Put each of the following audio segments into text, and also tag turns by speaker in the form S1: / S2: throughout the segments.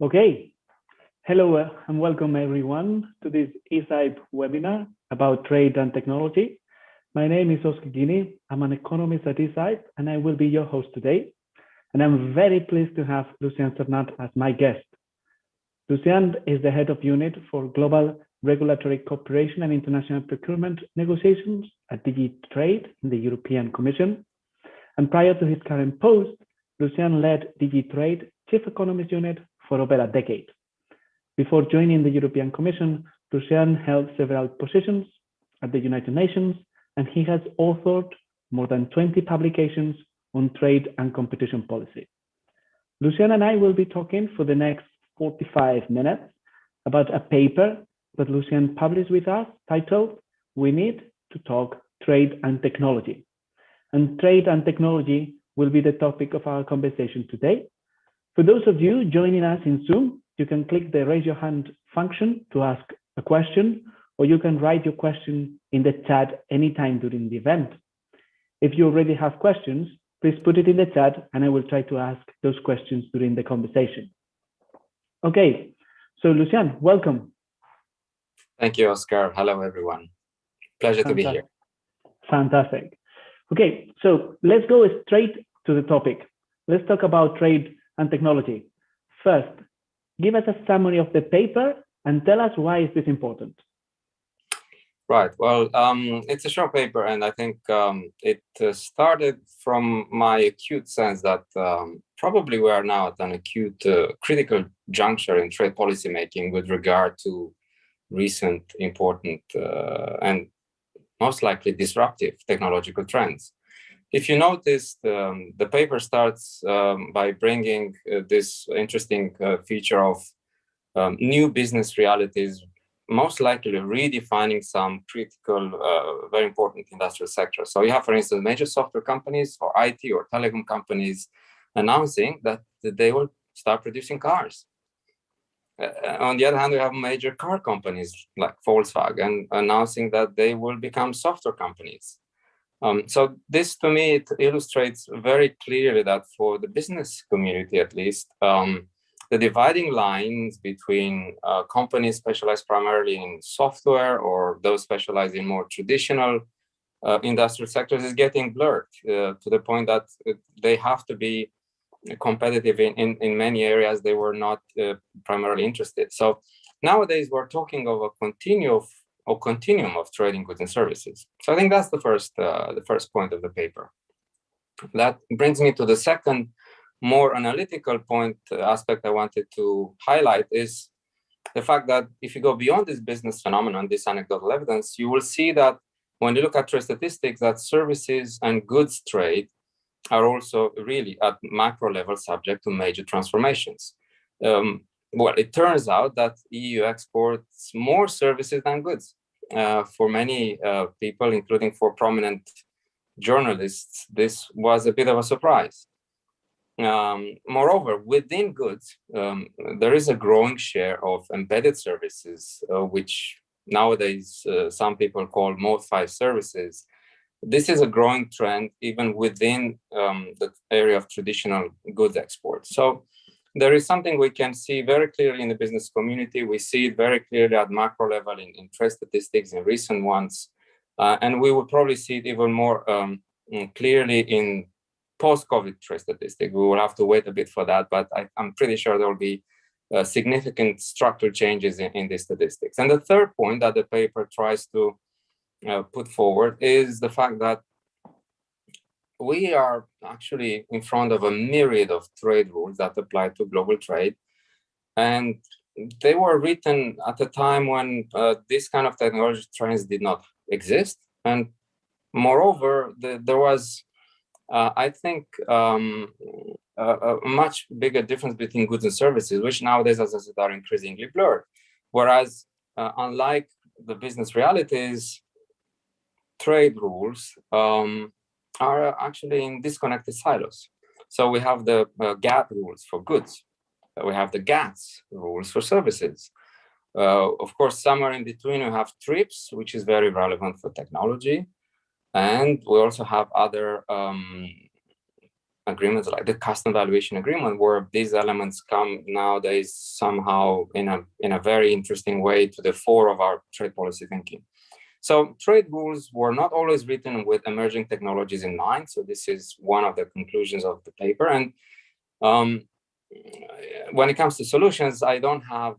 S1: Okay, hello and welcome everyone to this ECIPE webinar about trade and technology. My name is Oscar Guinea. I'm an economist at ECIPE and I will be your host today. And I'm very pleased to have Lucien Cernat as my guest. Lucien is the head of unit for global regulatory cooperation and international procurement negotiations at DG Trade in the European Commission. And prior to his current post, Lucien led DG Trade Chief Economist Unit for over a decade. Before joining the European Commission, Lucien held several positions at the United Nations, and he has authored more than 20 publications on trade and competition policy. Lucien and I will be talking for the next 45 minutes about a paper that Lucien published with us titled, "We Need to Talk Trade and Technology." And trade and technology will be the topic of our conversation today. For those of you joining us in Zoom, you can click the raise your hand function to ask a question, or you can write your question in the chat anytime during the event. If you already have questions, please put it in the chat and I will try to ask those questions during the conversation. Okay, so Lucien, welcome.
S2: Thank you, Oscar. Hello, everyone. Pleasure to be here.
S1: Fantastic. Okay, so let's go straight to the topic. Let's talk about trade and technology. First, give us a summary of the paper and tell us why is this important.
S2: Right. Well, it's a short paper, and I think it started from my acute sense that probably we are now at an acute critical juncture in trade policy making with regard to recent important and most likely disruptive technological trends. If you noticed, the paper starts by bringing this interesting feature of new business realities, most likely redefining some critical, very important industrial sectors. So you have, for instance, major software companies or IT or telecom companies announcing that they will start producing cars. On the other hand, we have major car companies like Volkswagen announcing that they will become software companies. So this, to me, it illustrates very clearly that for the business community, at least, the dividing lines between companies specialized primarily in software or those specialized in more traditional industrial sectors is getting blurred to the point that they have to be competitive in many areas they were not primarily interested. So nowadays, we're talking of a continuum of trading goods and services. So I think that's the first point of the paper. That brings me to the second, more analytical point aspect I wanted to highlight is the fact that if you go beyond this business phenomenon, this anecdotal evidence, you will see that when you look at trade statistics, that services and goods trade are also really at macro level subject to major transformations. Well, it turns out that EU exports more services than goods. For many people, including for prominent journalists, this was a bit of a surprise. Moreover, within goods, there is a growing share of embedded services, which nowadays some people call Mode 5 services. This is a growing trend even within the area of traditional goods exports. So there is something we can see very clearly in the business community. We see it very clearly at macro level in trade statistics, in recent ones. And we will probably see it even more clearly in post-COVID trade statistics. We will have to wait a bit for that, but I'm pretty sure there will be significant structural changes in these statistics. And the third point that the paper tries to put forward is the fact that we are actually in front of a myriad of trade rules that apply to global trade. And they were written at a time when this kind of technology trends did not exist. And moreover, there was, I think, a much bigger difference between goods and services, which nowadays, as I said, are increasingly blurred. Whereas, unlike the business realities, trade rules are actually in disconnected silos. So we have the GATT rules for goods. We have the GATS rules for services. Of course, somewhere in between, we have TRIPS, which is very relevant for technology. And we also have other agreements like the custom valuation agreement, where these elements come nowadays somehow in a very interesting way to the fore of our trade policy thinking. So trade rules were not always written with emerging technologies in mind. So this is one of the conclusions of the paper. And when it comes to solutions, I don't have,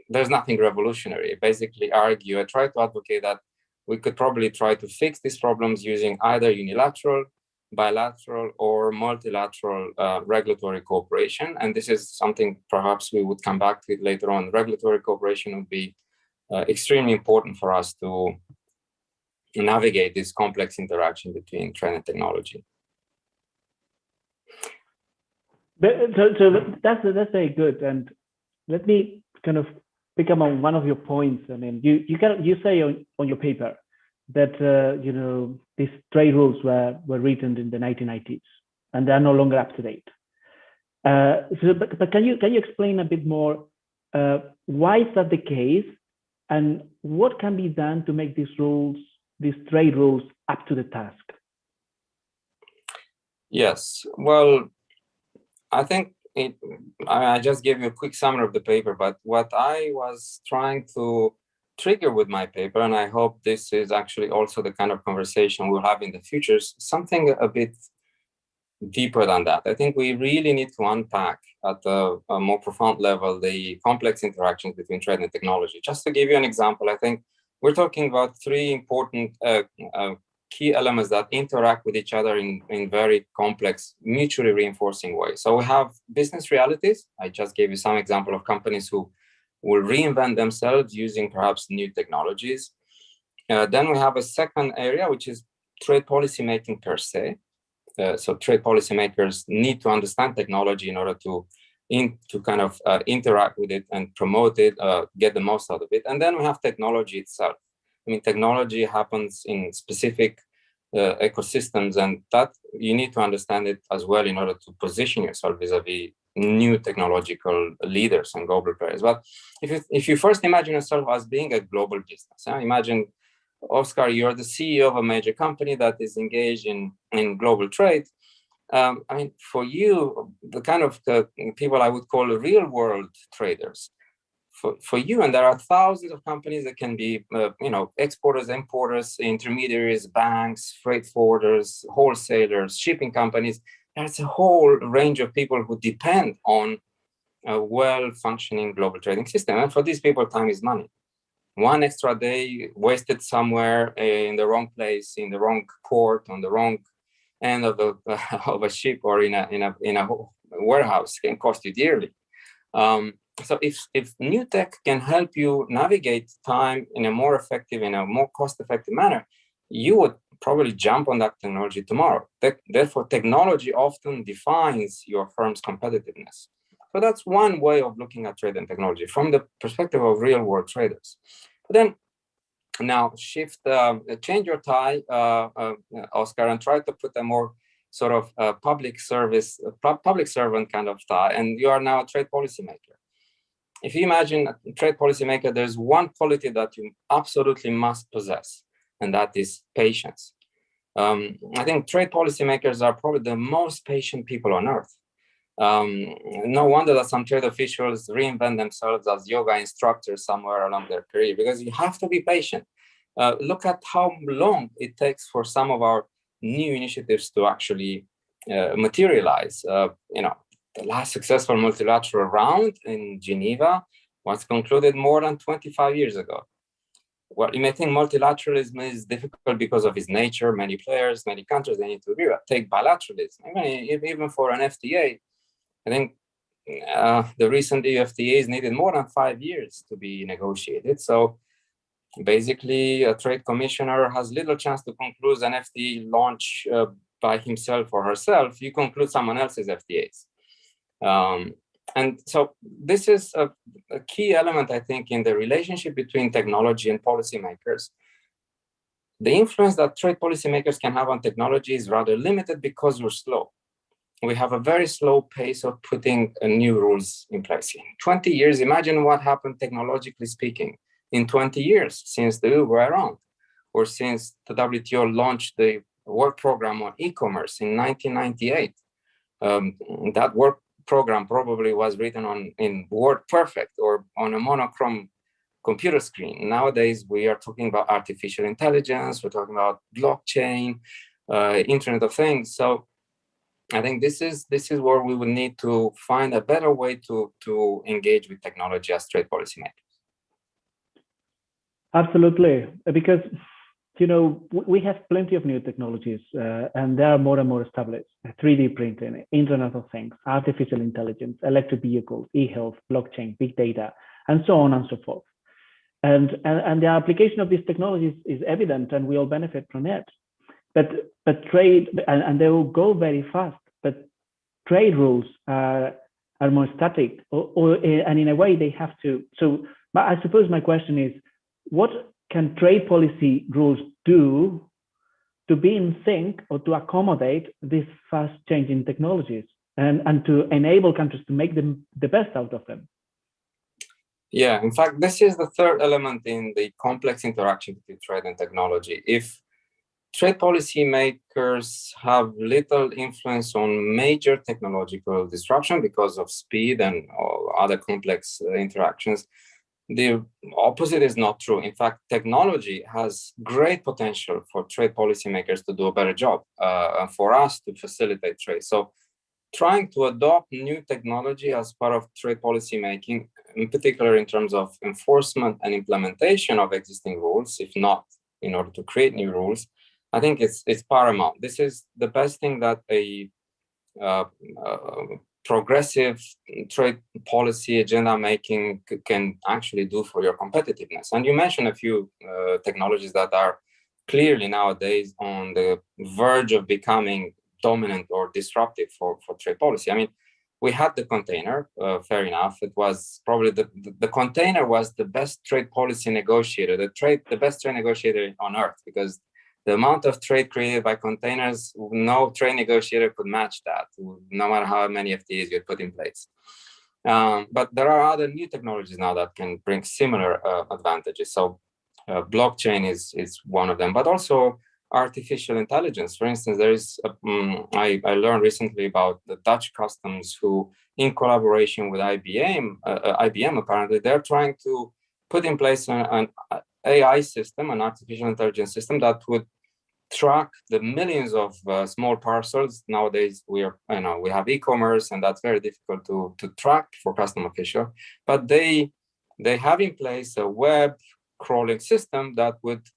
S2: there's nothing revolutionary. Basically I try to advocate that we could probably try to fix these problems using either unilateral, bilateral, or multilateral regulatory cooperation. And this is something perhaps we would come back to it later on. Regulatory cooperation would be extremely important for us to navigate this complex interaction between trade and technology.
S1: So that's very good. And let me kind of pick up on one of your points. I mean, you say on your paper that you know, these trade rules were written in the 1990s and they are no longer up to date. But can you explain a bit more why is that the case, and what can be done to make these trade rules, up to the task?
S2: Yes, well, I think I just gave you a quick summary of the paper, but what I was trying to trigger with my paper, and I hope this is actually also the kind of conversation we'll have in the future, something a bit deeper than that. I think we really need to unpack at a more profound level the complex interactions between trade and technology. Just to give you an example, I think we're talking about three important key elements that interact with each other in very complex, mutually reinforcing ways. So we have business realities. I just gave you some example of companies who will reinvent themselves using perhaps new technologies. Then we have a second area, which is trade policy making per se. So trade policymakers need to understand technology in order to kind of interact with it and promote it, get the most out of it. And then we have technology itself. I mean, technology happens in specific ecosystems, and that you need to understand it as well in order to position yourself vis-a-vis new technological leaders and global players. But if you first imagine yourself as being a global business, imagine, Oscar, you're the CEO of a major company that is engaged in global trade. I mean, for you, the kind of people I would call real world traders, for you, and there are thousands of companies that can be, you know, exporters, importers, intermediaries, banks, freight forwarders, wholesalers, shipping companies. There's a whole range of people who depend on a well-functioning global trading system. And for these people, time is money. One extra day wasted somewhere in the wrong place, in the wrong port, on the wrong end of a ship, or in a warehouse can cost you dearly. So if new tech can help you navigate time in a more effective, in a more cost-effective manner, you would probably jump on that technology tomorrow. Therefore, technology often defines your firm's competitiveness. So that's one way of looking at trade and technology from the perspective of real-world traders. But then now change your tie, Oscar, and try to put a more sort of public servant kind of tie, and you are now a trade policymaker. If you imagine a trade policymaker, there's one quality that you absolutely must possess, and that is patience. I think trade policymakers are probably the most patient people on earth. No wonder that some trade officials reinvent themselves as yoga instructors somewhere along their career, because you have to be patient. Look at how long it takes for some of our new initiatives to actually materialize. You know, the last successful multilateral round in Geneva was concluded more than 25 years ago. Well, you may think multilateralism is difficult because of its nature, many players, many countries, they need to agree. Take bilateralism. I mean, even for an FTA, I think the recent EU FTAs needed more than 5 years to be negotiated. So basically, a trade commissioner has little chance to conclude an FTA launch by himself or herself. You conclude someone else's FTAs. And so this is a key element, I think, in the relationship between technology and policymakers. The influence that trade policymakers can have on technology is rather limited because we're slow. We have a very slow pace of putting new rules in place. In 20 years, imagine what happened technologically speaking in 20 years since the Uber around, or since the WTO launched the work program on e-commerce in 1998. That work program probably was written in WordPerfect or on a monochrome computer screen. Nowadays, we are talking about artificial intelligence, we're talking about blockchain, Internet of Things. So I think this is where we would need to find a better way to engage with technology as trade policymakers.
S1: Absolutely, because we have plenty of new technologies, and they are more and more established. 3D printing, Internet of Things, artificial intelligence, electric vehicles, e-health, blockchain, big data, and so on and so forth. And the application of these technologies is evident, and we all benefit from it. But trade, and they will go very fast. But trade rules are more static, and in a way they have to. So, I suppose my question is, what can trade policy rules do to be in sync or to accommodate these fast changing technologies and to enable countries to make them the best out of them?
S2: Yeah, in fact, this is the third element in the complex interaction between trade and technology. If trade policy makers have little influence on major technological disruption because of speed and other complex interactions, the opposite is not true. In fact, technology has great potential for trade policymakers to do a better job and for us to facilitate trade. So trying to adopt new technology as part of trade policy making, in particular in terms of enforcement and implementation of existing rules, if not in order to create new rules, I think it's paramount. This is the best thing that a progressive trade policy agenda making can actually do for your competitiveness. And you mentioned a few technologies that are clearly nowadays on the verge of becoming dominant or disruptive for trade policy. I mean, we had the container, fair enough. It was probably the container was the best trade policy negotiator, the best trade negotiator on earth, because the amount of trade created by containers, no trade negotiator could match that, no matter how many FTAs you put in place. But there are other new technologies now that can bring similar advantages. So blockchain is one of them, but also artificial intelligence. For instance, there is, I learned recently about the Dutch customs who, in collaboration with IBM apparently, they're trying to put in place an AI system, an artificial intelligence system that would track the millions of small parcels. Nowadays, we have e-commerce, and that's very difficult to track for custom official. But they have in place a web crawling system that would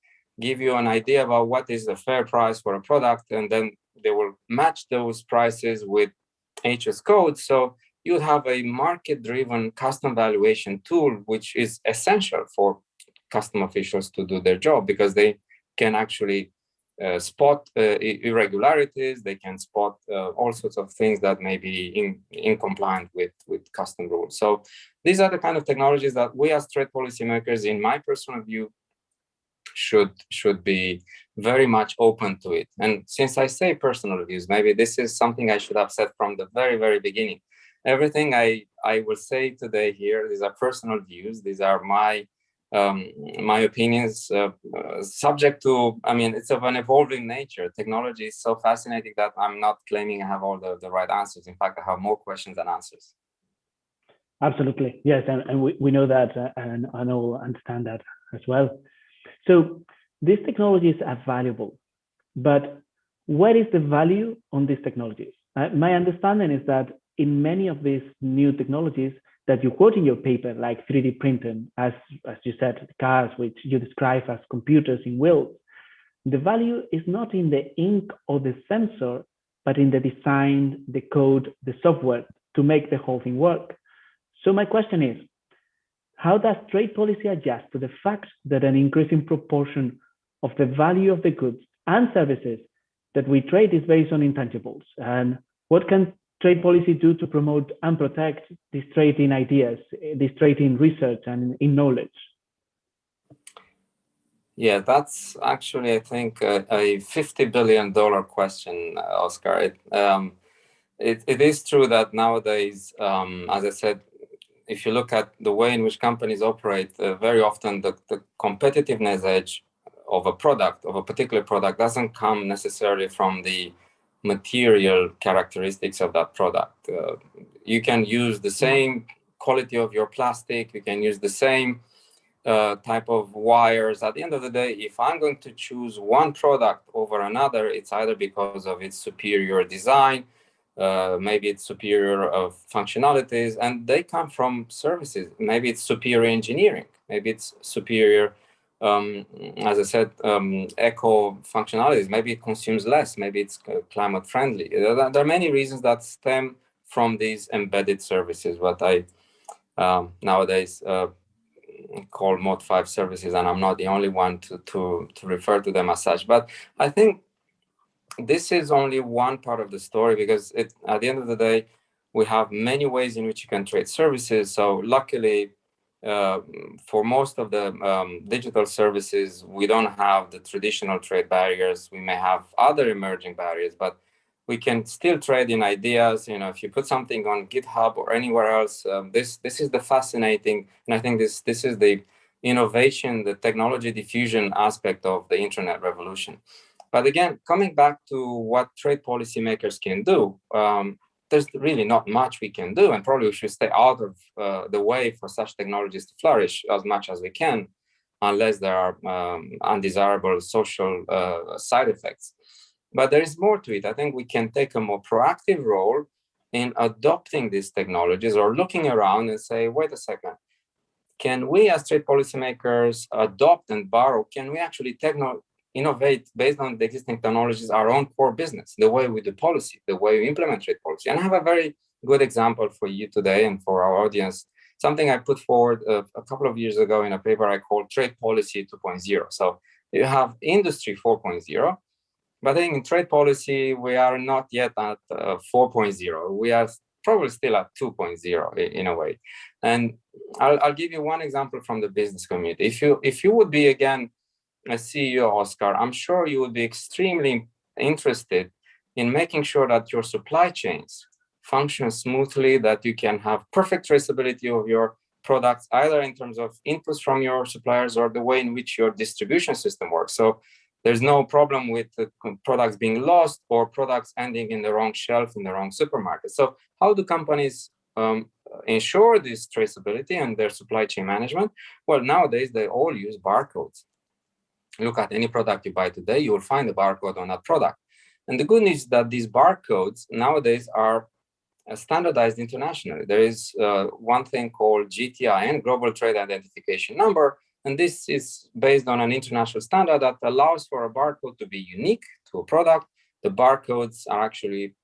S2: give you an idea about what is the fair price for a product, and then they will match those prices with HS codes. So you have a market-driven custom valuation tool, which is essential for custom officials to do their job, because they can actually spot irregularities, they can spot all sorts of things that may be incompliant with custom rules. So these are the kind of technologies that we as trade policymakers, in my personal view, should be very much open to it. And since I say personal views, maybe this is something I should have said from the very, very beginning. Everything I will say today here, these are personal views. These are my opinions, subject to, I mean, it's of an evolving nature. Technology is so fascinating that I'm not claiming I have all the right answers. In fact, I have more questions than answers.
S1: Absolutely. Yes. And we know that, and I know, understand that as well. So these technologies are valuable, but what is the value on these technologies? My understanding is that in many of these new technologies that you quote in your paper, like 3D printing, as you said, cars, which you describe as computers in wheels, the value is not in the ink or the sensor, but in the design, the code, the software to make the whole thing work. So my question is, how does trade policy adjust to the fact that an increasing proportion of the value of the goods and services that we trade is based on intangibles? And what can trade policy do to promote and protect this trade in ideas, this trade in research and in knowledge?
S2: Yeah, that's actually, I think, a $50 billion question, Oscar. It is true that nowadays, as I said, if you look at the way in which companies operate, very often the competitiveness edge of a product, of a particular product, doesn't come necessarily from the material characteristics of that product. You can use the same quality of your plastic, you can use the same type of wires. At the end of the day, if I'm going to choose one product over another, it's either because of its superior design, maybe it's superior functionalities, and they come from services. Maybe it's superior engineering, maybe it's superior, as I said, eco functionalities, maybe it consumes less, maybe it's climate friendly. There are many reasons that stem from these embedded services, what I nowadays call Mod 5 services, and I'm not the only one to refer to them as such. But I think this is only one part of the story, because at the end of the day, we have many ways in which you can trade services. So luckily, for most of the digital services, we don't have the traditional trade barriers. We may have other emerging barriers, but we can still trade in ideas. If you put something on GitHub or anywhere else, this is the fascinating, and I think this is the innovation, the technology diffusion aspect of the internet revolution. But again, coming back to what trade policymakers can do, there's really not much we can do, and probably we should stay out of the way for such technologies to flourish as much as we can, unless there are undesirable social side effects. But there is more to it. I think we can take a more proactive role in adopting these technologies, or looking around and say, wait a second, can we as trade policymakers adopt and borrow? Can we actually innovate based on the existing technologies, our own core business, the way we do policy, the way we implement trade policy? And I have a very good example for you today and for our audience, something I put forward a couple of years ago in a paper I called Trade Policy 2.0. So you have Industry 4.0, but I think in trade policy, we are not yet at 4.0. We are probably still at 2.0 in a way. And I'll give you one example from the business community. If you would be, again, a CEO, Oscar, I'm sure you would be extremely interested in making sure that your supply chains function smoothly, that you can have perfect traceability of your products, either in terms of inputs from your suppliers or the way in which your distribution system works. So there's no problem with the products being lost or products ending in the wrong shelf in the wrong supermarket. So how do companies ensure this traceability and their supply chain management? Well, nowadays they all use barcodes. Look at any product you buy today, you will find a barcode on that product. And the good news is that these barcodes nowadays are standardized internationally. There is one thing called GTIN, Global Trade Identification Number, and this is based on an international standard that allows for a barcode to be unique to a product. The barcodes are actually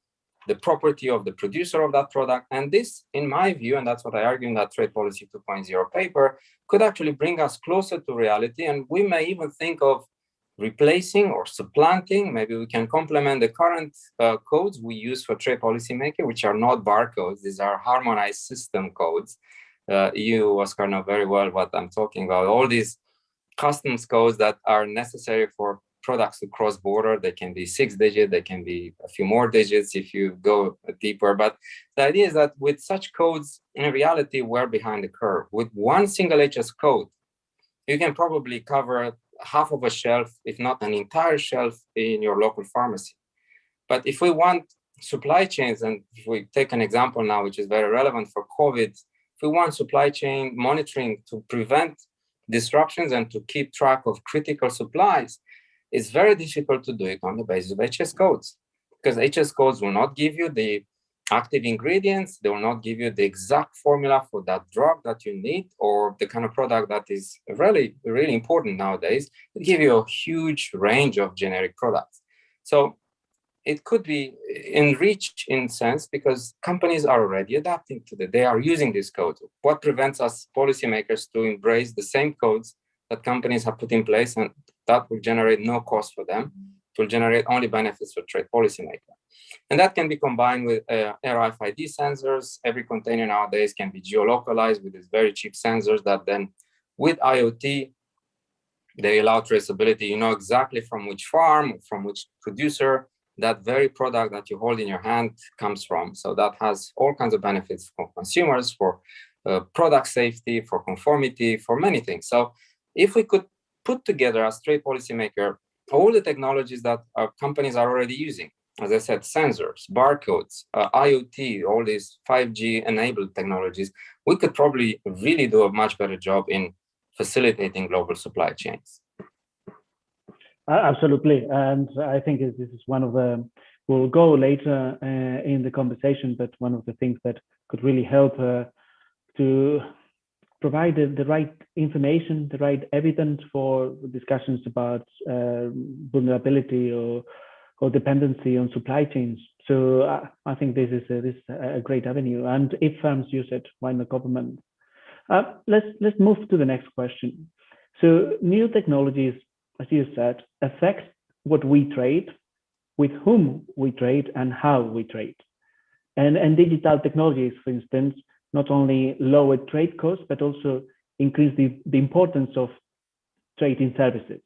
S2: the property of the producer of that product. And this, in my view, and that's what I argue in that Trade Policy 2.0 paper, could actually bring us closer to reality. And we may even think of replacing or supplanting. Maybe we can complement the current codes we use for trade policy making, which are not barcodes. These are harmonized system codes. You, Oscar, know very well what I'm talking about. All these customs codes that are necessary for products to cross border. They can be 6-digit, they can be a few more digits if you go deeper. But the idea is that with such codes, in reality, we're behind the curve. With one single HS code, you can probably cover half of a shelf, if not an entire shelf in your local pharmacy. But if we want supply chains, and if we take an example now, which is very relevant for COVID, if we want supply chain monitoring to prevent disruptions and to keep track of critical supplies, it's very difficult to do it on the basis of HS codes, because HS codes will not give you the active ingredients. They will not give you the exact formula for that drug that you need, or the kind of product that is really, really important nowadays. They give you a huge range of generic products. So it could be enriched in sense because companies are already adapting to that. They are using these codes. What prevents us policymakers to embrace the same codes that companies have put in place, and that will generate no cost for them? It will generate only benefits for trade policymakers. And that can be combined with RFID sensors. Every container nowadays can be geolocalized with these very cheap sensors that then, with IoT, they allow traceability. You know exactly from which farm, from which producer that very product that you hold in your hand comes from. So that has all kinds of benefits for consumers, for product safety, for conformity, for many things. So if we could put together as trade policymaker all the technologies that our companies are already using. As I said, sensors, barcodes, IoT, all these 5G enabled technologies, we could probably really do a much better job in facilitating global supply chains.
S1: Absolutely. And I think this is one of the, we'll go later in the conversation, but one of the things that could really help to provide the right information, the right evidence for discussions about vulnerability or dependency on supply chains. So I think this is a great avenue. And if firms use it, why not government? Let's move to the next question. So new technologies, as you said, affect what we trade, with whom we trade, and how we trade. And digital technologies, for instance, not only lower trade costs, but also increase the importance of trading services.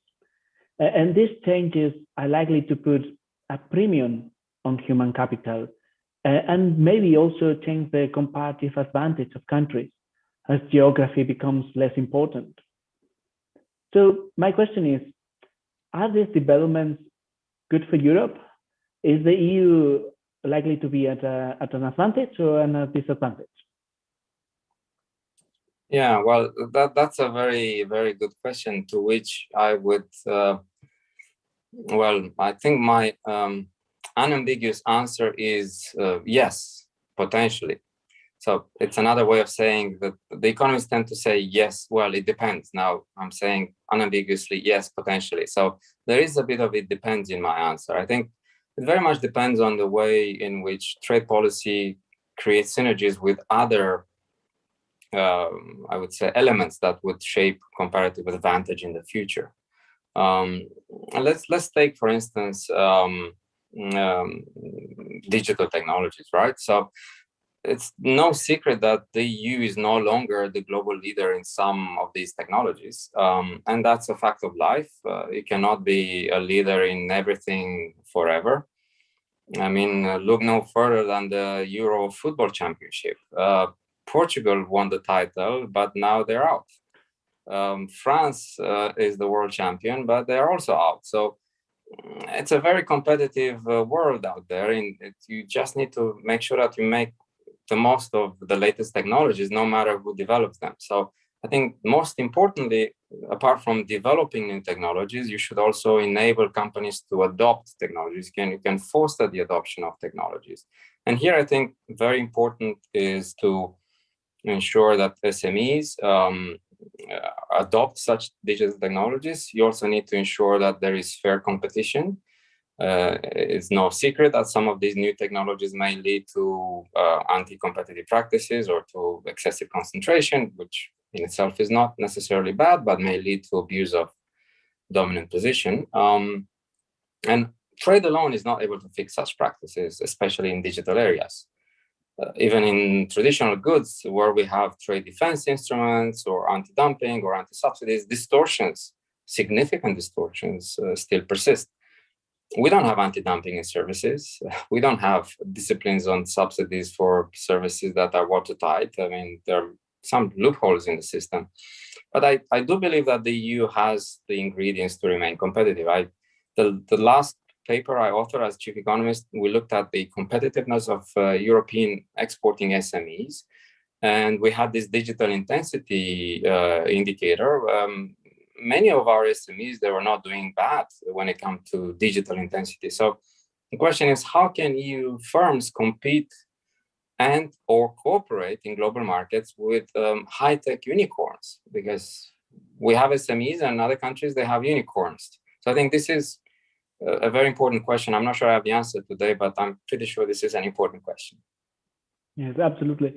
S1: And these changes are likely to put a premium on human capital and maybe also change the comparative advantage of countries as geography becomes less important. So my question is, are these developments good for Europe? Is the EU likely to be at an advantage or a disadvantage?
S2: Yeah, well, that's a very, very good question, to which I would, I think my unambiguous answer is yes, potentially. So it's another way of saying that the economists tend to say yes, well, it depends. Now I'm saying unambiguously yes, potentially. So there is a bit of it depends in my answer. I think it very much depends on the way in which trade policy creates synergies with other I would say elements that would shape comparative advantage in the future. Let's take, for instance, digital technologies, right? So it's no secret that the EU is no longer the global leader in some of these technologies, and that's a fact of life. You cannot be a leader in everything forever. I mean, look no further than the Euro Football Championship. Portugal won the title, but now they're out. France is the world champion, but they're also out. So it's a very competitive world out there, and you just need to make sure that you make the most of the latest technologies, no matter who develops them. So I think most importantly, apart from developing new technologies, you should also enable companies to adopt technologies. You can foster the adoption of technologies. And here I think very important is to ensure that SMEs adopt such digital technologies. You also need to ensure that there is fair competition. It's no secret that some of these new technologies may lead to anti-competitive practices or to excessive concentration, which in itself is not necessarily bad, but may lead to abuse of dominant position. And trade alone is not able to fix such practices, especially in digital areas. Even in traditional goods, where we have trade defense instruments or anti-dumping or anti-subsidies, distortions, significant distortions still persist. We don't have anti-dumping in services. We don't have disciplines on subsidies for services that are watertight. I mean, there are some loopholes in the system. But I do believe that the EU has the ingredients to remain competitive. The last paper I authored as chief economist, we looked at the competitiveness of European exporting SMEs. And we had this digital intensity indicator. Many of our SMEs, they were not doing bad when it comes to digital intensity. So the question is, how can EU firms compete and or cooperate in global markets with high-tech unicorns? Because we have SMEs and other countries, they have unicorns. So I think this is a very important question. I'm not sure I have the answer today, but I'm pretty sure this is an important question.
S1: Yes, absolutely.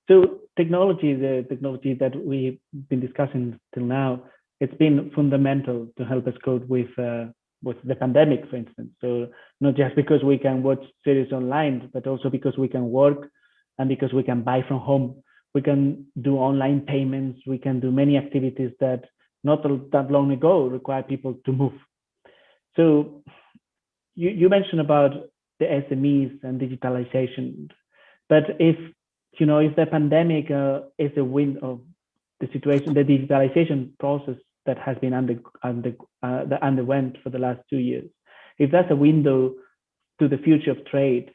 S1: So technology, the technology that we've been discussing till now, it's been fundamental to help us cope with the pandemic, for instance. So not just because we can watch series online, but also because we can work and because we can buy from home. We can do online payments. We can do many activities that not that long ago required people to move. So you mentioned about the SMEs and digitalization, but if the pandemic is a wind of the situation, the digitalization process that has been that underwent for the last 2 years. If that's a window to the future of trade,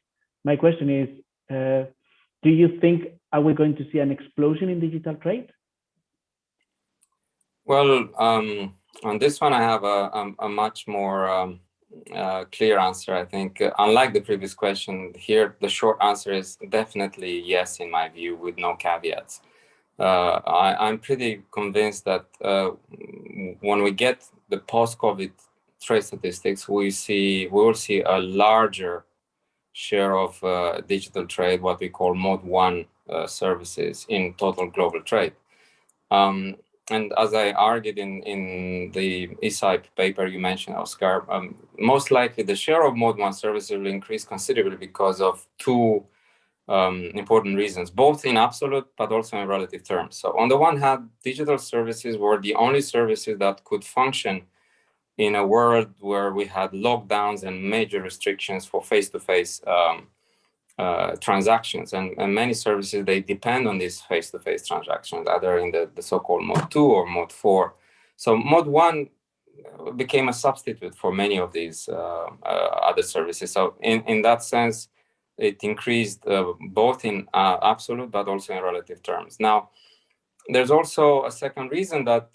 S1: my question is, do you think, are we going to see an explosion in digital trade?
S2: Well, on this one, I have a much more clear answer, I think. Unlike the previous question, here the short answer is definitely yes, in my view, with no caveats. I'm pretty convinced that when we get the post-COVID trade statistics, we will see a larger share of digital trade, what we call Mode 1 services in total global trade. And as I argued in the ECIPE paper you mentioned, Oscar, most likely the share of Mode 1 services will increase considerably because of two important reasons, both in absolute but also in relative terms. So on the one hand, digital services were the only services that could function in a world where we had lockdowns and major restrictions for face-to-face transactions, and many services, they depend on these face-to-face transactions, either in the so-called Mode 2 or Mode 4. So Mode 1 became a substitute for many of these other services. So in that sense, it increased both in absolute but also in relative terms. Now, there's also a second reason that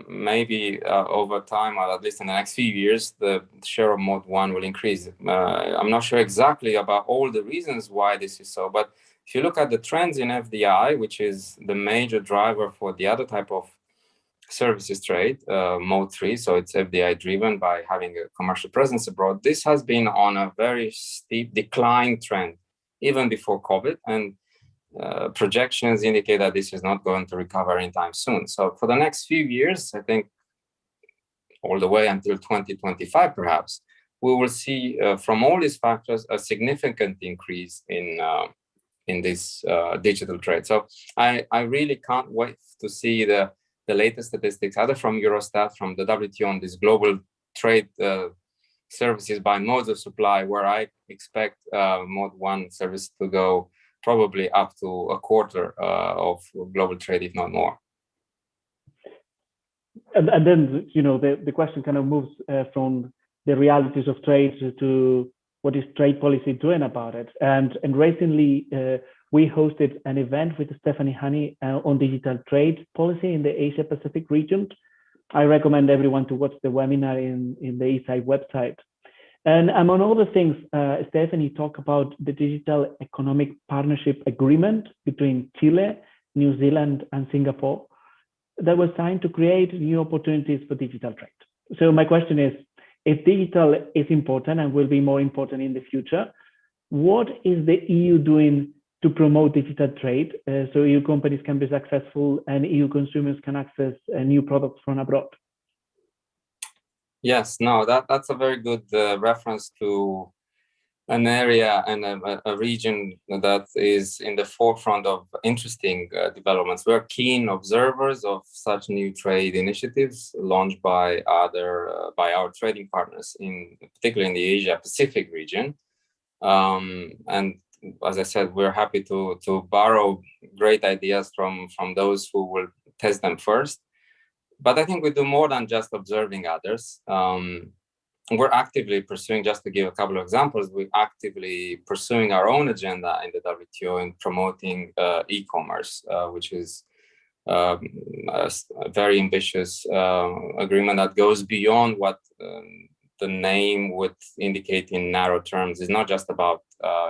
S2: maybe over time, or at least in the next few years, the share of Mode 1 will increase. I'm not sure exactly about all the reasons why this is so, but if you look at the trends in FDI, which is the major driver for the other type of services trade, Mode 3, so it's FDI driven by having a commercial presence abroad, this has been on a very steep decline trend, even before COVID, and projections indicate that this is not going to recover anytime soon. So for the next few years, I think all the way until 2025, perhaps, we will see from all these factors a significant increase in this digital trade. So I really can't wait to see the latest statistics, either from Eurostat, from the WTO on this global trade services by modes of supply, where I expect Mode 1 service to go probably up to a quarter of global trade, if not more.
S1: And then, you know, the question kind of moves from the realities of trade to what is trade policy doing about it. And recently, we hosted an event with Stephanie Honey on digital trade policy in the Asia Pacific region. I recommend everyone to watch the webinar in the ECIPE website. And among other things, Stephanie talked about the Digital Economic Partnership Agreement between Chile, New Zealand, and Singapore that was signed to create new opportunities for digital trade. So my question is, if digital is important and will be more important in the future, what is the EU doing to promote digital trade so EU companies can be successful and EU consumers can access new products from abroad?
S2: Yes, no, that's a very good reference to an area and a region that is in the forefront of interesting developments. We're keen observers of such new trade initiatives launched by our trading partners, particularly in the Asia Pacific region. And as I said, we're happy to borrow great ideas from those who will test them first. But I think we do more than just observing others. We're actively pursuing, just to give a couple of examples, we're actively pursuing our own agenda in the WTO in promoting e-commerce, which is a very ambitious agreement that goes beyond what the name would indicate in narrow terms. It's not just about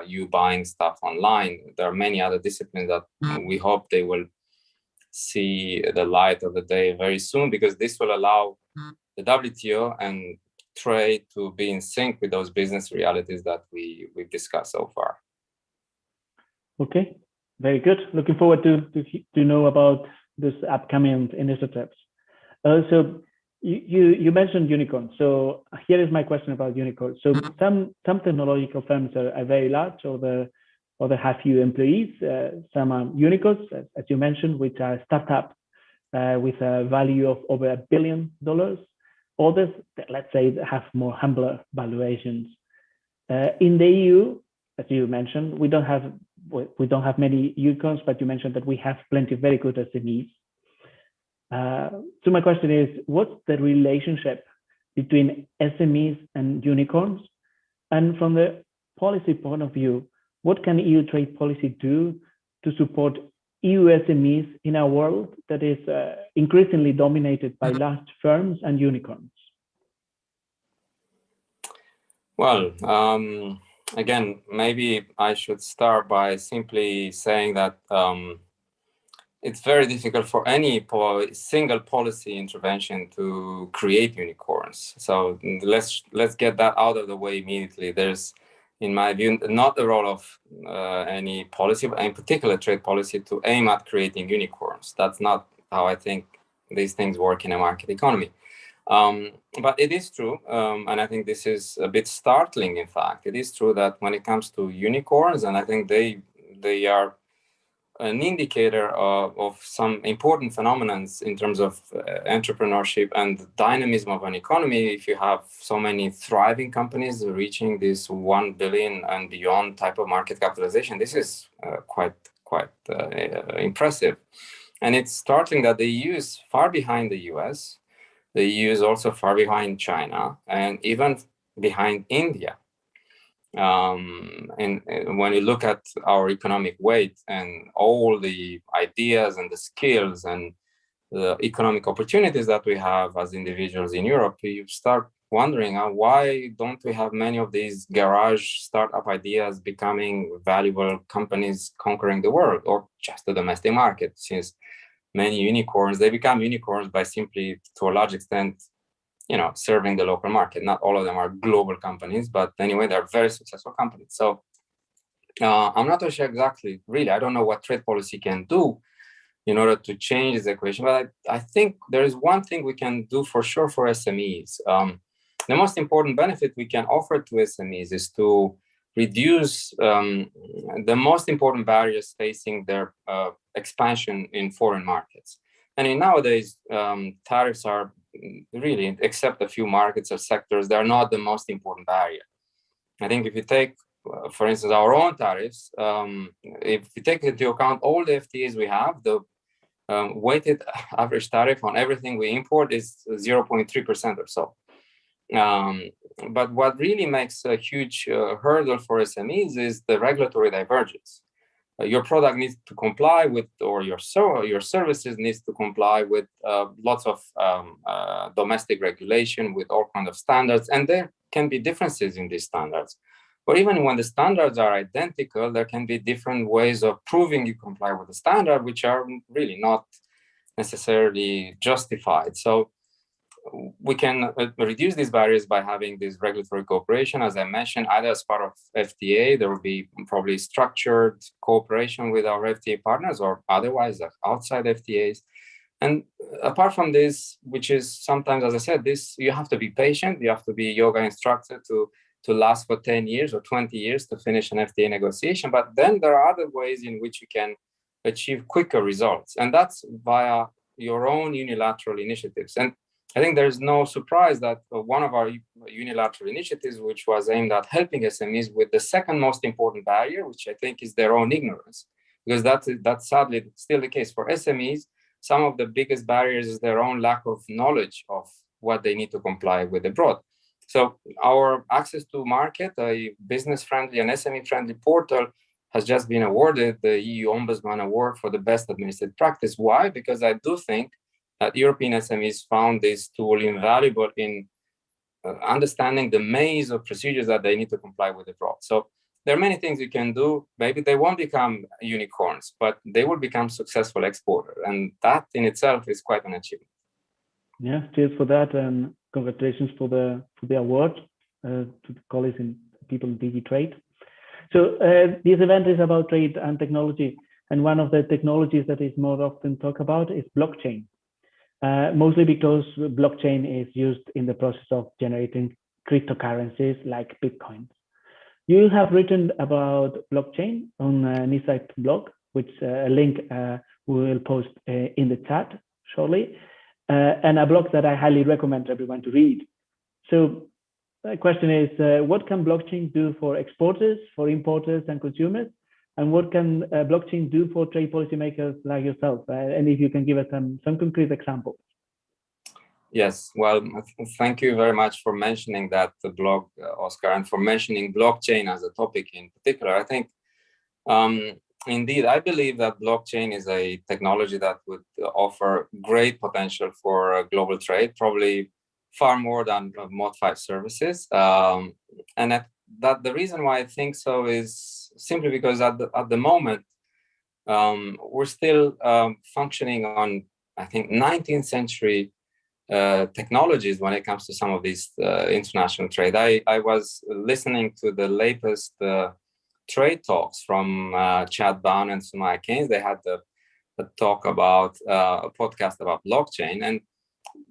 S2: you buying stuff online. There are many other disciplines that we hope they will see the light of the day very soon, because this will allow the WTO and trade to be in sync with those business realities that we've discussed so far.
S1: Okay, very good. Looking forward to know about this upcoming initiatives. So you mentioned unicorns. So here is my question about unicorns. So some technological firms are very large, or they have few employees. Some are unicorns, as you mentioned, which are startups with a value of over $1 billion. Others, let's say, have more humbler valuations. In the EU, as you mentioned, we don't have many unicorns, but you mentioned that we have plenty of very good SMEs. So my question is, what's the relationship between SMEs and unicorns? And from the policy point of view, what can EU trade policy do to support EU SMEs in a world that is increasingly dominated by large firms and unicorns?
S2: Well, again, maybe I should start by simply saying that it's very difficult for any single policy intervention to create unicorns. So let's get that out of the way immediately. There's, in my view, not the role of any policy, but in particular trade policy, to aim at creating unicorns. That's not how I think these things work in a market economy. But it is true, and I think this is a bit startling, in fact. It is true that when it comes to unicorns, and I think they are an indicator of some important phenomena in terms of entrepreneurship and dynamism of an economy. If you have so many thriving companies reaching this 1 billion and beyond type of market capitalization, this is quite impressive. And it's startling that the EU is far behind the US. The EU is also far behind China and even behind India. And when you look at our economic weight and all the ideas and the skills and the economic opportunities that we have as individuals in Europe, you start wondering why don't we have many of these garage startup ideas becoming valuable companies conquering the world, or just the domestic market, since many unicorns, they become unicorns by simply, to a large extent, serving the local market. Not all of them are global companies, but anyway, they're very successful companies. So I'm not sure exactly, really, I don't know what trade policy can do in order to change this equation, but I think there is one thing we can do for sure for SMEs. The most important benefit we can offer to SMEs is to reduce the most important barriers facing their expansion in foreign markets. And nowadays, tariffs are really, except a few markets or sectors, they're not the most important barrier. I think if you take, for instance, our own tariffs, if you take into account all the FTAs we have, the weighted average tariff on everything we import is 0.3% or so. But what really makes a huge hurdle for SMEs is the regulatory divergence. Your product needs to comply with, or your services needs to comply with lots of domestic regulation, with all kinds of standards, and there can be differences in these standards. But even when the standards are identical, there can be different ways of proving you comply with the standard, which are really not necessarily justified. So we can reduce these barriers by having this regulatory cooperation, as I mentioned, either as part of FTA, there will be probably structured cooperation with our FTA partners, or otherwise outside FTAs. And apart from this, which is sometimes, as I said, you have to be patient, you have to be yoga instructor to last for 10 years or 20 years to finish an FTA negotiation. But then there are other ways in which you can achieve quicker results, and that's via your own unilateral initiatives. And I think there's no surprise that one of our unilateral initiatives, which was aimed at helping SMEs with the second most important barrier, which I think is their own ignorance, because that's sadly still the case for SMEs. Some of the biggest barriers is their own lack of knowledge of what they need to comply with abroad. So our access to market, a business-friendly and SME-friendly portal, has just been awarded the EU Ombudsman Award for the best administrative practice. Why? Because I do think that European SMEs found this tool invaluable in understanding the maze of procedures that they need to comply with abroad. So there are many things you can do. Maybe they won't become unicorns, but they will become successful exporters. And that in itself is quite an achievement.
S1: Yeah, cheers for that, and congratulations for the award to the colleagues and people in DG Trade. So this event is about trade and technology, and one of the technologies that is more often talked about is blockchain, mostly because blockchain is used in the process of generating cryptocurrencies like Bitcoin. You have written about blockchain on an ECIPE blog, which a link we will post in the chat shortly, and a blog that I highly recommend everyone to read. So the question is, what can blockchain do for exporters, for importers and consumers? and what can blockchain do for trade policymakers like yourself? And if you can give us some concrete examples.
S2: Yes, well, thank you very much for mentioning that blog, Oscar, and for mentioning blockchain as a topic in particular. I think, indeed, I believe that blockchain is a technology that would offer great potential for global trade, probably far more than Mod5 services. And that the reason why I think so is simply because at the moment, we're still functioning on, I think, 19th century technologies when it comes to some of these international trade. I was listening to the latest trade talks from Chad Bown and Sumaya Keynes. They had a talk about a podcast about blockchain, and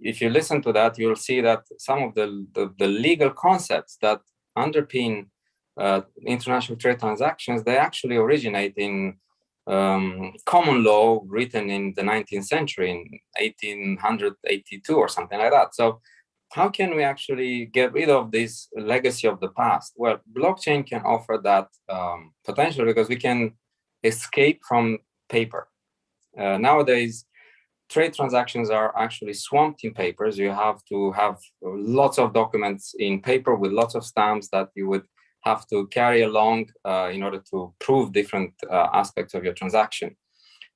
S2: if you listen to that, you'll see that some of the legal concepts that underpin international trade transactions, they actually originate in common law written in the 19th century, in 1882 or something like that. So how can we actually get rid of this legacy of the past? Well, blockchain can offer that potential because we can escape from paper. Nowadays, trade transactions are actually swamped in papers. You have to have lots of documents in paper with lots of stamps that you would have to carry along in order to prove different aspects of your transaction.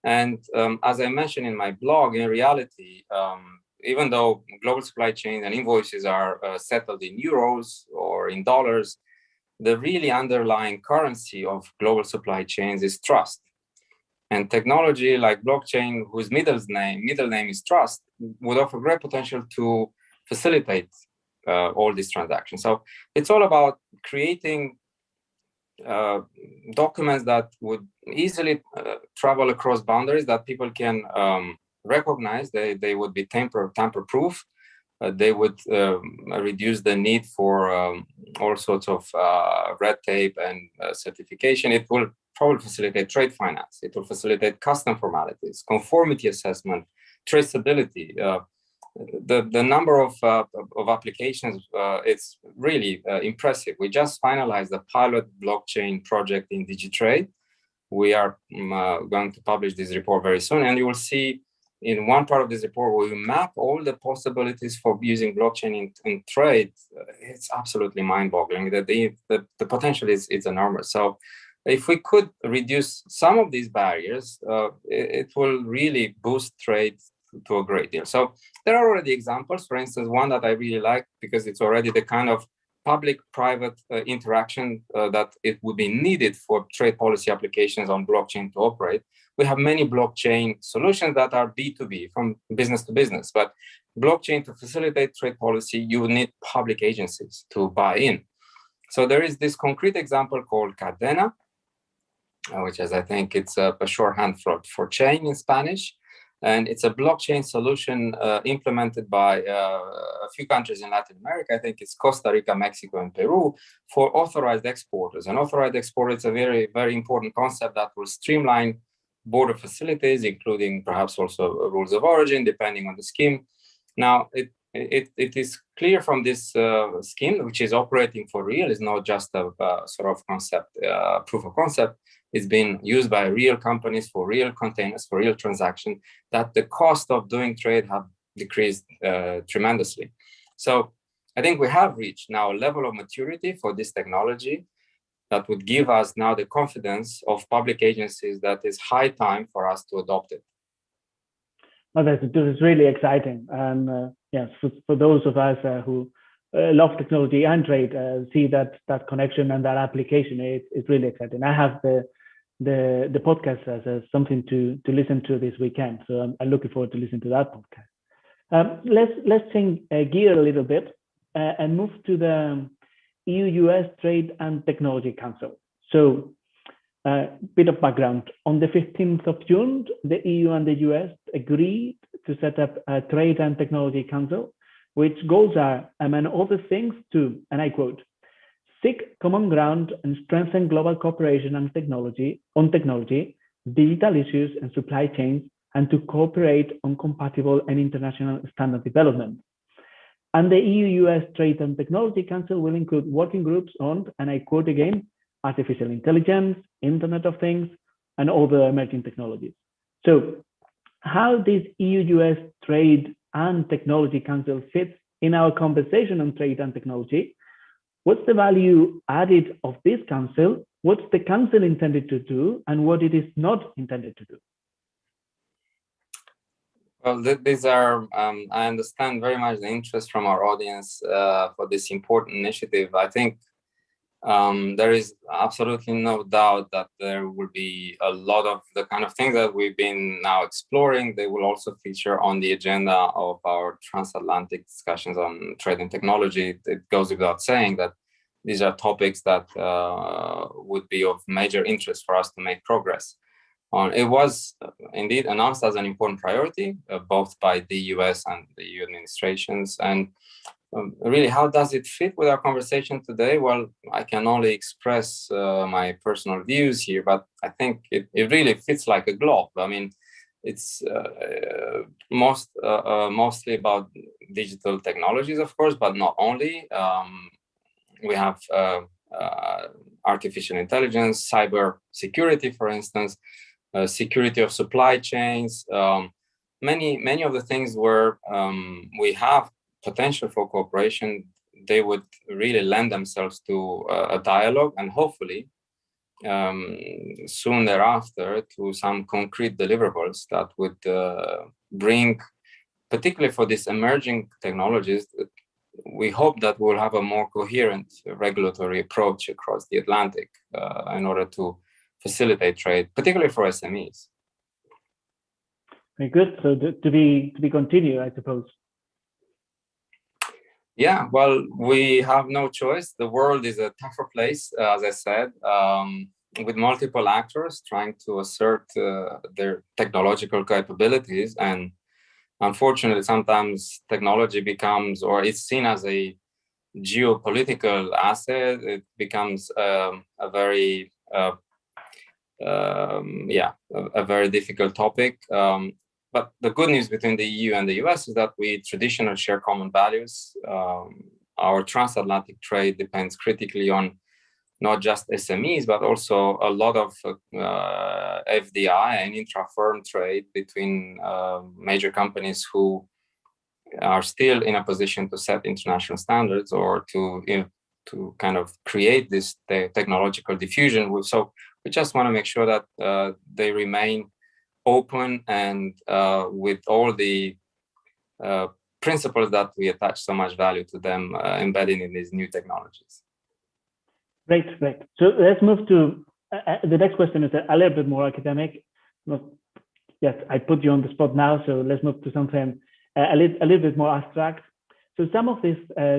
S2: And as I mentioned in my blog, in reality, even though global supply chains and invoices are settled in euros or in dollars, the really underlying currency of global supply chains is trust. And technology like blockchain, whose middle name is trust, would offer great potential to facilitate all these transactions. So it's all about creating documents that would easily travel across boundaries, that people can recognize. They would be tamper-proof. They would reduce the need for all sorts of red tape and certification. It will probably facilitate trade finance. It will facilitate custom formalities, conformity assessment, traceability. The number of applications, it's really impressive. We just finalized a pilot blockchain project in Digitrade. We are going to publish this report very soon, and you will see in one part of this report where we map all the possibilities for using blockchain in trade. It's absolutely mind-boggling. The potential is enormous. So if we could reduce some of these barriers, it will really boost trade to a great deal. So there are already examples. For instance, one that I really like because it's already the kind of public-private interaction that it would be needed for trade policy applications on blockchain to operate. We have many blockchain solutions that are B2B, from business to business. But blockchain, to facilitate trade policy, you need public agencies to buy in. So there is this concrete example called Cadena, which is, I think it's a shorthand for chain in Spanish. And it's a blockchain solution implemented by a few countries in Latin America. I think it's Costa Rica, Mexico, and Peru, for authorized exporters. And authorized exporter is a very, very important concept that will streamline border facilities, including perhaps also rules of origin, depending on the scheme. Now, it is clear from this scheme, which is operating for real, is not just a sort of concept, proof of concept. It's been used by real companies for real containers, for real transaction, that the cost of doing trade have decreased tremendously. So I think we have reached now a level of maturity for this technology that would give us now the confidence of public agencies that it's high time for us to adopt it.
S1: Well, this is really exciting. And yes, for those of us who love technology and trade, see that connection and that application, it's really exciting. I have the podcast as something to listen to this weekend. So I'm looking forward to listening to that podcast. Let's change gear a little bit and move to the EU-US Trade and Technology Council. So bit of background. On the 15th of June, the EU and the US agreed to set up a Trade and Technology Council, which goals are, among other things, to, and I quote, seek common ground and strengthen global cooperation on technology, digital issues and supply chains, and to cooperate on compatible and international standard development. And the EU-US Trade and Technology Council will include working groups on, and I quote again, artificial intelligence, Internet of Things, and other emerging technologies. So how this EU-US Trade and Technology Council fits in our conversation on trade and technology? What's the value added of this council? What's the council intended to do, and what it is not intended to do?
S2: Well, these are, I understand very much the interest from our audience for this important initiative. I think there is absolutely no doubt that there will be a lot of the kind of things that we've been now exploring. They will also feature on the agenda of our transatlantic discussions on trade and technology. It goes without saying that these are topics that would be of major interest for us to make progress on. It was indeed announced as an important priority, both by the US and the EU administrations. And really, how does it fit with our conversation today? Well, I can only express my personal views here, but I think it really fits like a glove. I mean, it's mostly about digital technologies, of course, but not only. We have artificial intelligence, cyber security, for instance, security of supply chains, many of the things where we have potential for cooperation. They would really lend themselves to a dialogue, and hopefully soon thereafter to some concrete deliverables that would bring, particularly for these emerging technologies, we hope that we'll have a more coherent regulatory approach across the Atlantic in order to facilitate trade, particularly for SMEs.
S1: Very good. So to be continued, I suppose.
S2: Yeah, well, we have no choice. The world is a tougher place, as I said, with multiple actors trying to assert their technological capabilities. And unfortunately, sometimes technology becomes, or it's seen as a geopolitical asset. It becomes a very difficult topic. But the good news between the EU and the US is that we traditionally share common values. Our transatlantic trade depends critically on not just SMEs, but also a lot of FDI and intra-firm trade between major companies who are still in a position to set international standards or to kind of create this technological diffusion. So we just want to make sure that they remain open and with all the principles that we attach so much value to them embedded in these new technologies.
S1: Great. So let's move to the next question. Is a little bit more academic. Yes, I put you on the spot now, so let's move to something a little bit more abstract. So some of these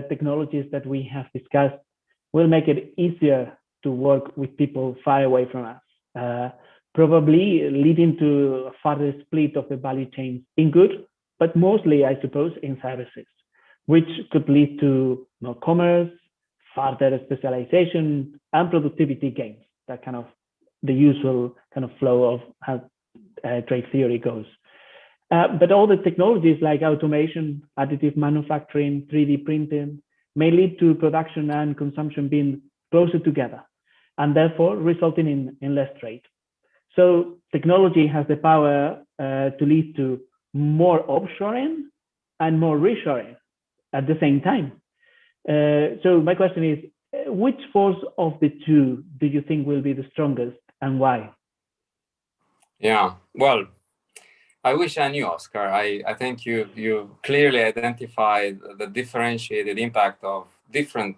S1: technologies that we have discussed will make it easier to work with people far away from us, probably leading to a further split of the value chain in good, but mostly, I suppose, in services, which could lead to more commerce, further specialization, and productivity gains. That kind of the usual kind of flow of how trade theory goes. But all the technologies like automation, additive manufacturing, 3D printing may lead to production and consumption being closer together, and therefore resulting in less trade. So technology has the power to lead to more offshoring and more reshoring at the same time. So my question is, which force of the two do you think will be the strongest and why?
S2: Yeah, well, I wish I knew, Oscar. I think you clearly identified the differentiated impact of different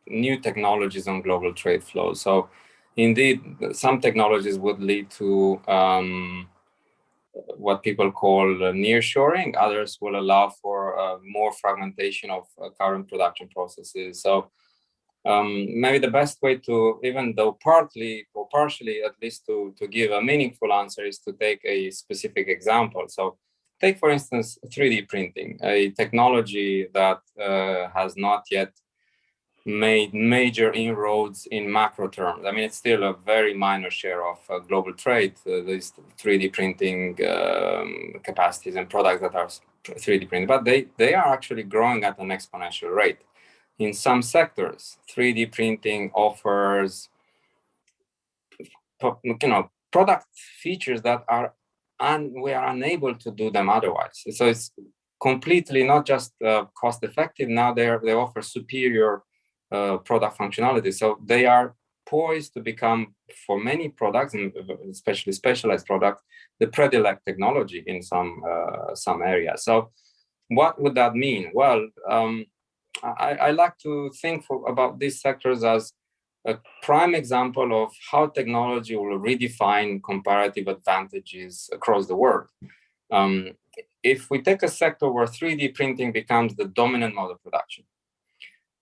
S2: new technologies on global trade flows. So indeed, some technologies would lead to what people call nearshoring. Others will allow for more fragmentation of current production processes. So maybe the best way to, even though partly or partially at least to give a meaningful answer, is to take a specific example. So take, for instance, 3D printing, a technology that has not yet made major inroads in macro terms. I mean, it's still a very minor share of global trade, these 3D printing capacities and products that are 3D printed, but they are actually growing at an exponential rate. In some sectors, 3D printing offers product features that are, and we are unable to do them otherwise. So it's completely not just cost effective. Now they offer superior product functionality. So they are poised to become, for many products, and especially specialized products, the predilect technology in some areas. So what would that mean? Well, I like to think about these sectors as a prime example of how technology will redefine comparative advantages across the world. If we take a sector where 3D printing becomes the dominant mode of production,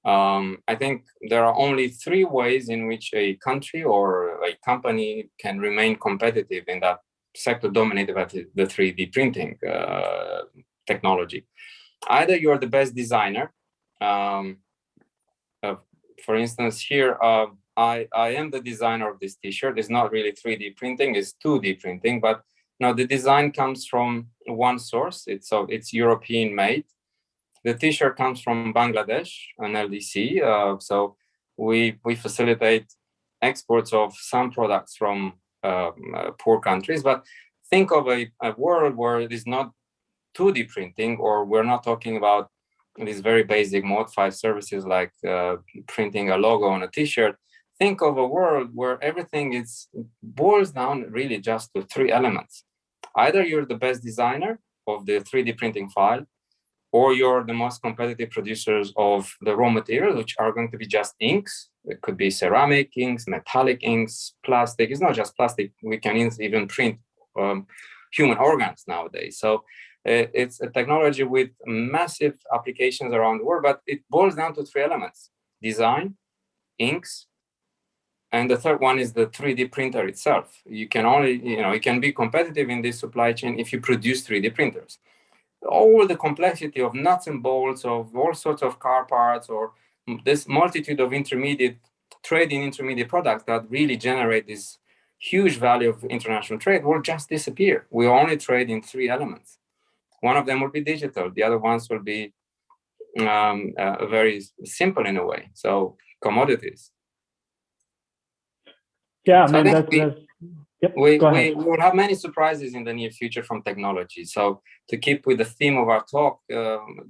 S2: I think there are only 3 ways in which a country or a company can remain competitive in that sector dominated by the 3D printing technology. Either you're the best designer. For instance, here, I am the designer of this t-shirt. It's not really 3D printing, it's 2D printing, but now the design comes from one source. It's European made. The t-shirt comes from Bangladesh, an LDC. So we facilitate exports of some products from poor countries, but think of a world where it is not 2D printing, or we're not talking about these very basic Mod 5 services like printing a logo on a t-shirt. Think of a world where everything boils down really just to 3 elements. Either you're the best designer of the 3D printing file, or you're the most competitive producers of the raw material, which are going to be just inks. It could be ceramic inks, metallic inks, plastic. It's not just plastic. We can even print human organs nowadays. So it's a technology with massive applications around the world, but it boils down to 3 elements: design, inks, and the third one is the 3D printer itself. You can only, you can be competitive in this supply chain if you produce 3D printers. All the complexity of nuts and bolts, of all sorts of car parts, or this multitude of intermediate products that really generate this huge value of international trade will just disappear. We only trade in 3 elements. One of them will be digital. The other ones will be very simple in a way. So commodities.
S1: Yeah,
S2: so
S1: I mean, that's yep.
S2: We will have many surprises in the near future from technology. So to keep with the theme of our talk,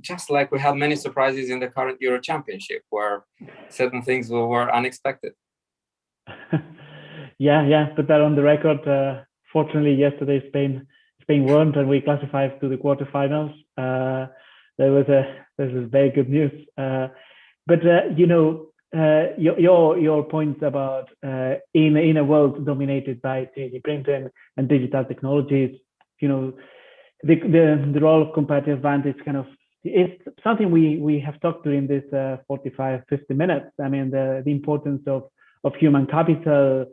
S2: just like we had many surprises in the current Euro Championship, where certain things were unexpected.
S1: Yeah. Put that on the record. Fortunately, yesterday Spain won, and we classified to the quarterfinals. This is very good news. But your points about in a world dominated by 3D printing and digital technologies, the role of competitive advantage is something we have talked during this 45-50 minutes. I mean, the importance of human capital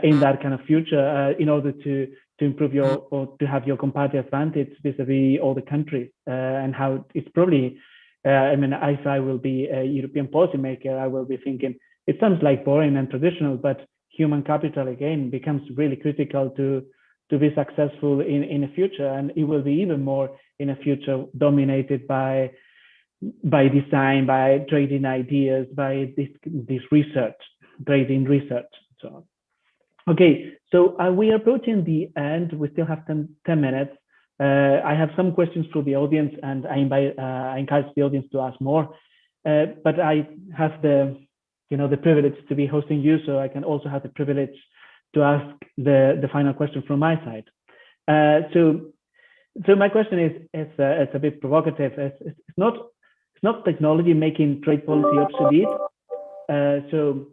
S1: in that kind of future in order to improve or to have your competitive advantage vis-a-vis all the countries, and how it's probably. If I will be a European policymaker, I will be thinking, it sounds like boring and traditional, but human capital again becomes really critical to be successful in the future, and it will be even more in a future dominated by design, by trading ideas, by this research, trading research, and so on. Okay, so we are approaching the end. We still have 10 minutes. I have some questions from the audience, and I encourage the audience to ask more. But I have the privilege to be hosting you, so I can also have the privilege to ask the final question from my side. So my question is it's a bit provocative. It's not technology making trade policy obsolete. So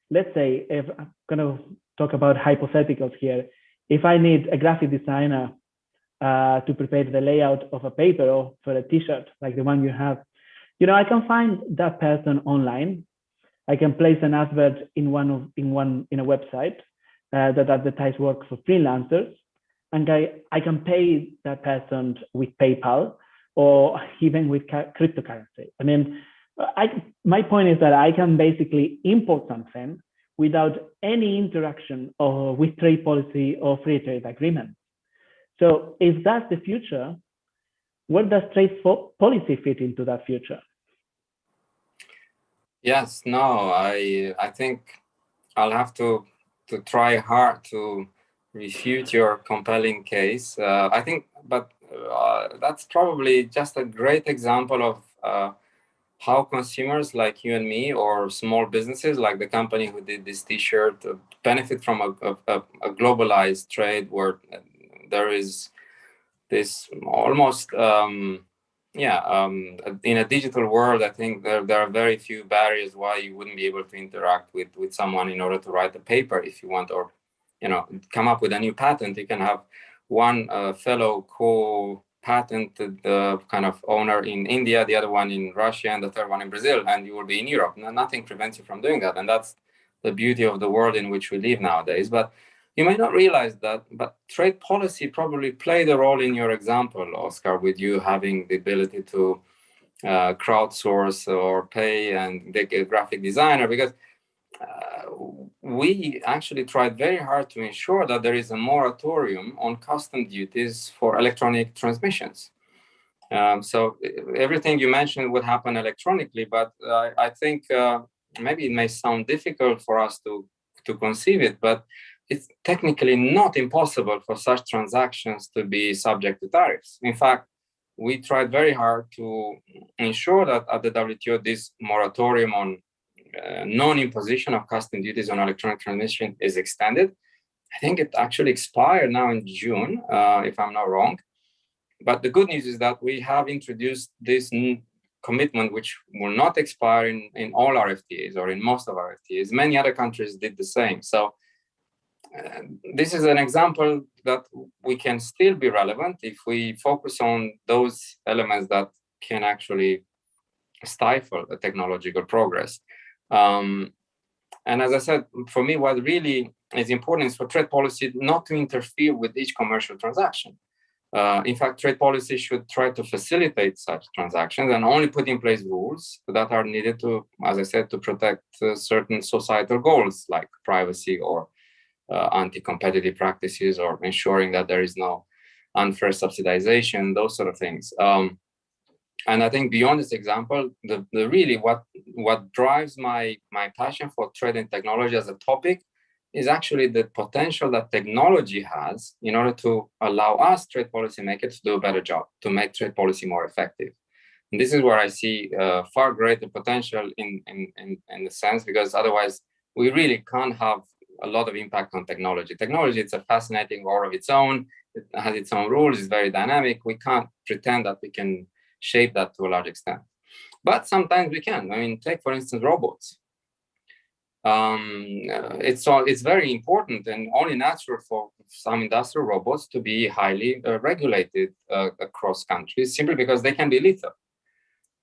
S1: let's say, if I'm going to talk about hypotheticals here, if I need a graphic designer to prepare the layout of a paper or for a t-shirt like the one you have, I can find that person online. I can place an advert in a website that advertise work for freelancers, and I can pay that person with PayPal or even with cryptocurrency. I mean, my point is that I can basically import something without any interaction or with trade policy or free trade agreement. So if that's the future, where does trade policy fit into that future?
S2: Yes, no, I think I'll have to try hard to refute your compelling case. I think, but that's probably just a great example of how consumers like you and me, or small businesses like the company who did this T-shirt, benefit from a globalized trade where there is this almost in a digital world. I think there are very few barriers why you wouldn't be able to interact with someone in order to write a paper if you want, or come up with a new patent. You can have one fellow co-patented kind of owner in India, the other one in Russia, and the third one in Brazil, and you will be in Europe. Nothing prevents you from doing that, and that's the beauty of the world in which we live nowadays. But you may not realize that, but trade policy probably played a role in your example, Oscar, with you having the ability to crowdsource or pay and get a graphic designer, because we actually tried very hard to ensure that there is a moratorium on custom duties for electronic transmissions. So everything you mentioned would happen electronically, but I think maybe it may sound difficult for us to conceive it, but it's technically not impossible for such transactions to be subject to tariffs. In fact, we tried very hard to ensure that at the WTO, this moratorium on non-imposition of custom duties on electronic transmission is extended. I think it actually expired now in June, if I'm not wrong. But the good news is that we have introduced this commitment, which will not expire in all our FTAs or in most of our FTAs. Many other countries did the same. So this is an example that we can still be relevant if we focus on those elements that can actually stifle the technological progress. And as I said, for me, what really is important is for trade policy not to interfere with each commercial transaction. In fact, trade policy should try to facilitate such transactions and only put in place rules that are needed to, as I said, to protect certain societal goals like privacy or anti-competitive practices, or ensuring that there is no unfair subsidization, those sort of things. And I think beyond this example, the really what drives my passion for trade and technology as a topic is actually the potential that technology has in order to allow us trade policymakers to do a better job, to make trade policy more effective. And this is where I see far greater potential in the sense, because otherwise we really can't have a lot of impact on technology. Technology, it's a fascinating world of its own. It has its own rules, it's very dynamic. We can't pretend that we can shape that to a large extent. But sometimes we can. I mean, take, for instance, robots. It's very important and only natural for some industrial robots to be highly regulated across countries, simply because they can be lethal.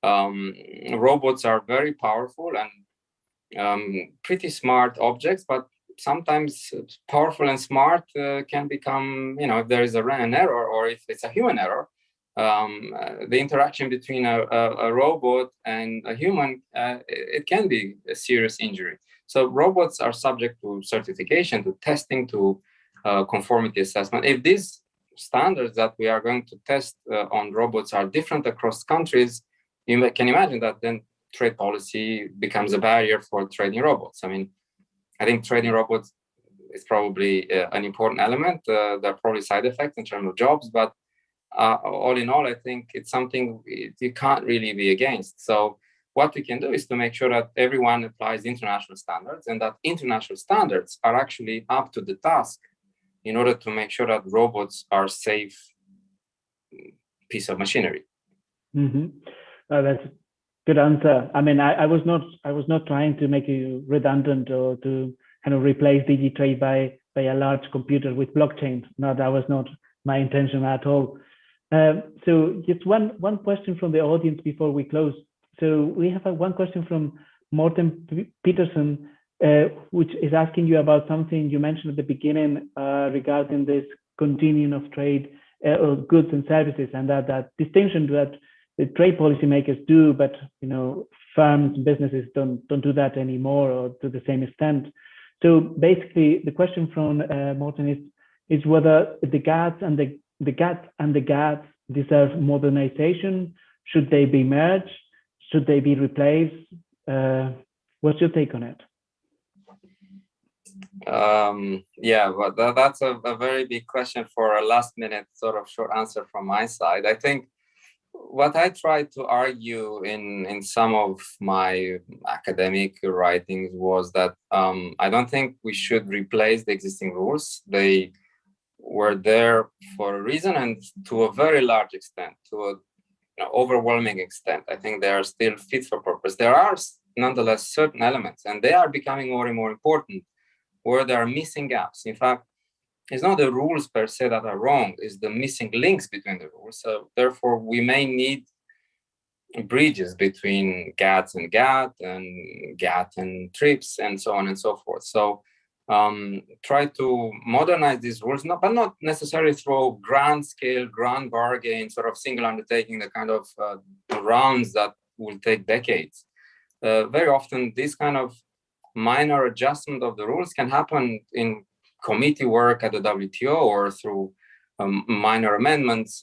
S2: Robots are very powerful and pretty smart objects, but sometimes powerful and smart can become, if there is an error, or if it's a human error, the interaction between a robot and a human, it can be a serious injury. So robots are subject to certification, to testing, to conformity assessment. If these standards that we are going to test on robots are different across countries, you can imagine that then trade policy becomes a barrier for trading robots. I mean, I think trading robots is probably an important element. There are probably side effects in terms of jobs, but all in all, I think it's something you can't really be against. So what we can do is to make sure that everyone applies international standards, and that international standards are actually up to the task in order to make sure that robots are a safe piece of machinery.
S1: Mm-hmm. That's a good answer. I mean, I was not trying to make you redundant or to kind of replace DigiTrade by a large computer with blockchain. No, that was not my intention at all. So just one question from the audience before we close. So we have one question from Morten Peterson, which is asking you about something you mentioned at the beginning regarding this continuum of trade of goods and services, and that distinction that the trade policymakers do, but firms and businesses don't do that anymore, or to the same extent. So basically, the question from Morten is whether the GATS and the GATS deserve modernization. Should they be merged? Should they be replaced? What's your take on it?
S2: Yeah, but that's a very big question for a last minute sort of short answer from my side. I think what I try to argue in some of my academic writings was that I don't think we should replace the existing rules. They were there for a reason, and to a very large extent, to a overwhelming extent, I think they are still fit for purpose. There are nonetheless certain elements, and they are becoming more and more important, where there are missing gaps. In fact, it's not the rules per se that are wrong, it's the missing links between the rules. So therefore, we may need bridges between GATT and GATT and GATT and TRIPS and so on and so forth. So try to modernize these rules, but not necessarily through grand scale, grand bargain, sort of single undertaking, the kind of rounds that will take decades. Very often, this kind of minor adjustment of the rules can happen in committee work at the WTO or through minor amendments.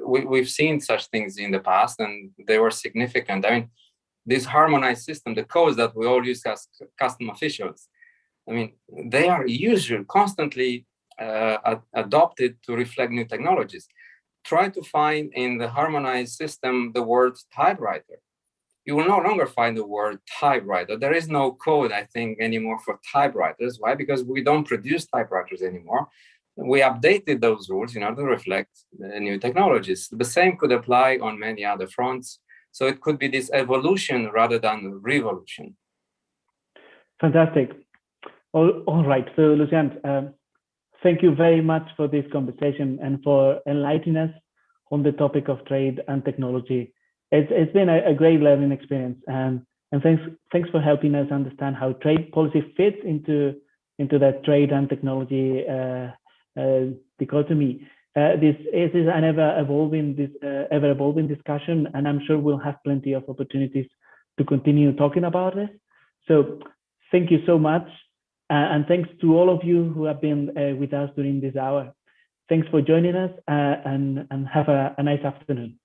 S2: We've seen such things in the past, and they were significant. I mean, this harmonized system, the codes that we all use as custom officials, I mean, they are usually constantly adopted to reflect new technologies. Try to find in the harmonized system the word typewriter. You will no longer find the word typewriter. There is no code, I think, anymore for typewriters. Why? Because we don't produce typewriters anymore. We updated those rules in order to reflect the new technologies. The same could apply on many other fronts. So it could be this evolution rather than revolution.
S1: Fantastic. All right. So, Lucian, thank you very much for this conversation and for enlightening us on the topic of trade and technology. It's been a great learning experience, and thanks for helping us understand how trade policy fits into that trade and technology dichotomy. This is an ever evolving discussion, and I'm sure we'll have plenty of opportunities to continue talking about this. So, thank you so much, and thanks to all of you who have been with us during this hour. Thanks for joining us, and have a nice afternoon.